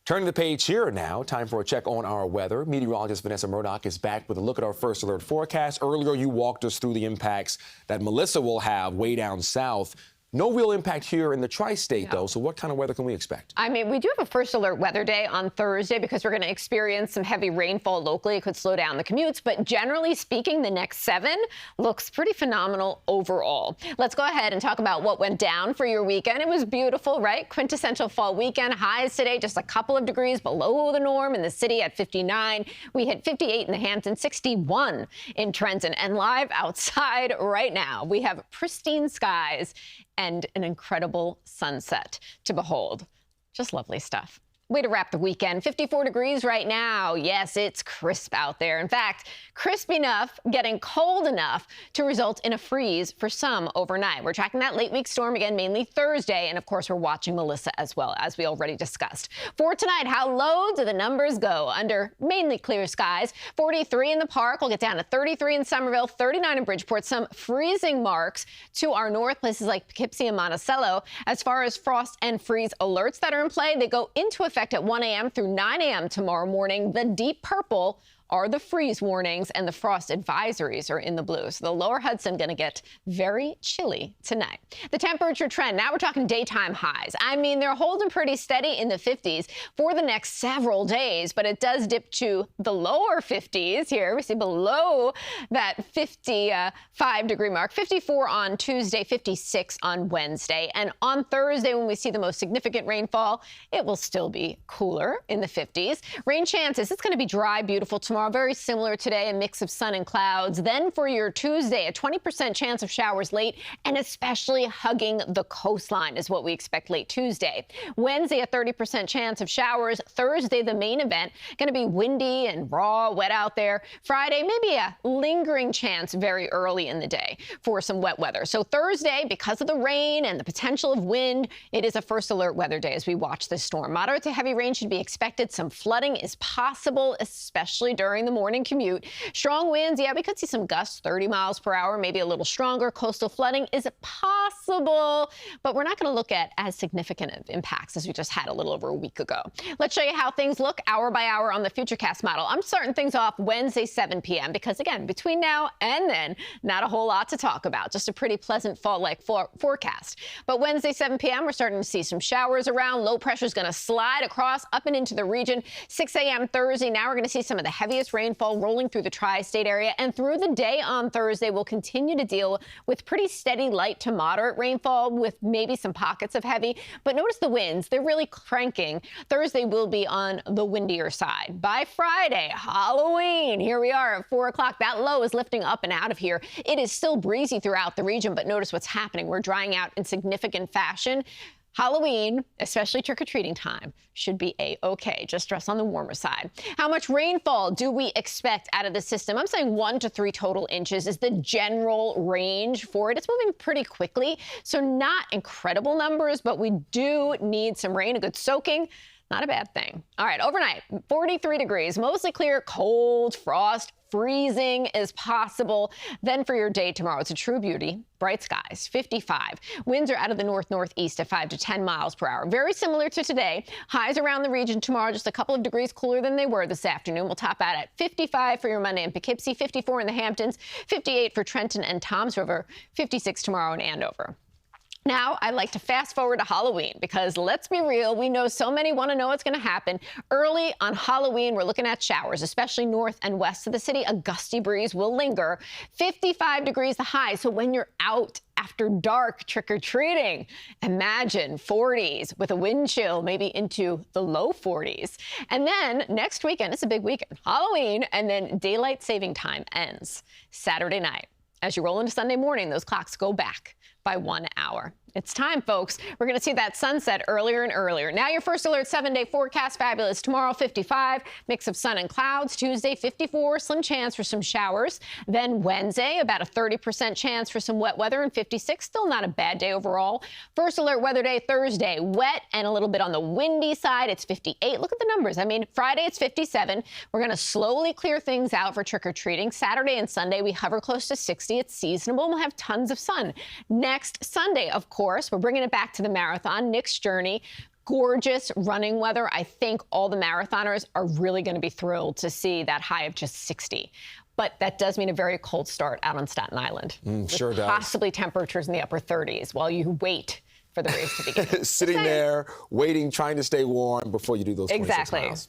Turning the page here now, time for a check on our weather. Meteorologist Vanessa Murdock is back with a look at our first alert forecast. Earlier, you walked us through the impacts that Melissa will have way down south. No real impact here in the tri-state, though, so what kind of weather can we expect? I mean, we do have a first alert weather day on Thursday because we're going to experience some heavy rainfall locally. It could slow down the commutes, but generally speaking, the next 7 looks pretty phenomenal overall. Let's go ahead and talk about what went down for your weekend. It was beautiful, right? Quintessential fall weekend. Highs today just a couple of degrees below the norm in the city at 59. We hit 58 in the Hamptons, 61 in Trenton, and live outside right now, we have pristine skies and an incredible sunset to behold. Just lovely stuff. Way to wrap the weekend. 54 degrees right now. Yes, it's crisp out there. In fact, crisp enough, getting cold enough to result in a freeze for some overnight. We're tracking that late week storm again, mainly Thursday. And of course, we're watching Melissa as well, as we already discussed. For tonight, how low do the numbers go? Under mainly clear skies. 43 in the Park. We'll get down to 33 in Somerville, 39 in Bridgeport. Some freezing marks to our north, places like Poughkeepsie and Monticello. As far as frost and freeze alerts that are in play, they go into effect at 1 a.m. through 9 a.m. tomorrow morning. The deep purple are the freeze warnings, and the frost advisories are in the blue. So the lower Hudson going to get very chilly tonight. The temperature trend, now we're talking daytime highs. I mean, they're holding pretty steady in the 50s for the next several days, but it does dip to the lower 50s here. We see below that 55-degree mark, 54 on Tuesday, 56 on Wednesday. And on Thursday, when we see the most significant rainfall, it will still be cooler in the 50s. Rain chances, it's going to be dry, beautiful tomorrow. Very similar today, a mix of sun and clouds. Then for your Tuesday, a 20% chance of showers late, and especially hugging the coastline is what we expect late Tuesday. Wednesday, a 30% chance of showers. Thursday, the main event, going to be windy and raw, wet out there. Friday, maybe a lingering chance very early in the day for some wet weather. So Thursday, because of the rain and the potential of wind, it is a first alert weather day as we watch this storm. Moderate to heavy rain should be expected. Some flooding is possible, especially during the morning commute. Strong winds, yeah, we could see some gusts, 30 miles per hour, maybe a little stronger. Coastal flooding is possible, but we're not going to look at as significant of impacts as we just had a little over a week ago. Let's show you how things look hour by hour on the Futurecast model. I'm starting things off Wednesday, 7 p.m. because, again, between now and then, not a whole lot to talk about. Just a pretty pleasant fall-like forecast. But Wednesday, 7 p.m., we're starting to see some showers around. Low pressure is going to slide across up and into the region. 6 a.m. Thursday, now we're going to see some of the heaviest rainfall rolling through the tri-state area, and through the day on Thursday, we'll continue to deal with pretty steady light to moderate rainfall with maybe some pockets of heavy. But notice the winds, they're really cranking. Thursday will be on the windier side. By Friday, Halloween, here we are at 4 o'clock. That low is lifting up and out of here. It is still breezy throughout the region, but notice what's happening. We're drying out in significant fashion. Halloween, especially trick-or-treating time, should be a-okay. Just dress on the warmer side. How much rainfall do we expect out of the system? I'm saying 1 to 3 total inches is the general range for it. It's moving pretty quickly, so not incredible numbers, but we do need some rain, a good soaking. Not a bad thing. All right, overnight, 43 degrees, mostly clear, cold, frost, freezing is possible. Then for your day tomorrow, it's a true beauty. Bright skies, 55. Winds are out of the north-northeast at 5 to 10 miles per hour. Very similar to today. Highs around the region tomorrow, just a couple of degrees cooler than they were this afternoon. We'll top out at 55 for your Monday in Poughkeepsie, 54 in the Hamptons, 58 for Trenton and Toms River, 56 tomorrow in Andover. Now, I'd like to fast forward to Halloween because let's be real, we know so many want to know what's going to happen. Early on Halloween, we're looking at showers, especially north and west of the city. A gusty breeze will linger. 55 degrees the high, so when you're out after dark trick-or-treating, imagine 40s with a wind chill maybe into the low 40s. And then next weekend, it's a big weekend, Halloween, and then daylight saving time ends Saturday night. As you roll into Sunday morning, those clocks go back by 1 hour. It's time, folks. We're going to see that sunset earlier and earlier. Now your first alert 7-day forecast. Fabulous. Tomorrow, 55. Mix of sun and clouds. Tuesday, 54. Slim chance for some showers. Then Wednesday, about a 30% chance for some wet weather, and 56. Still not a bad day overall. First alert weather day Thursday. Wet and a little bit on the windy side. It's 58. Look at the numbers. I mean, Friday, it's 57. We're going to slowly clear things out for trick-or-treating. Saturday and Sunday, we hover close to 60. It's seasonable, and we'll have tons of sun. Next Sunday, of course, we're bringing it back to the marathon. Nick's Journey. gorgeous running weather. I think all the marathoners are really going to be thrilled to see that high of just 60. But that does mean a very cold start out on Staten Island. Sure does. Possibly temperatures in the upper 30s while you wait for the race to begin. Sitting there, waiting, trying to stay warm before you do those 26 exactly. miles.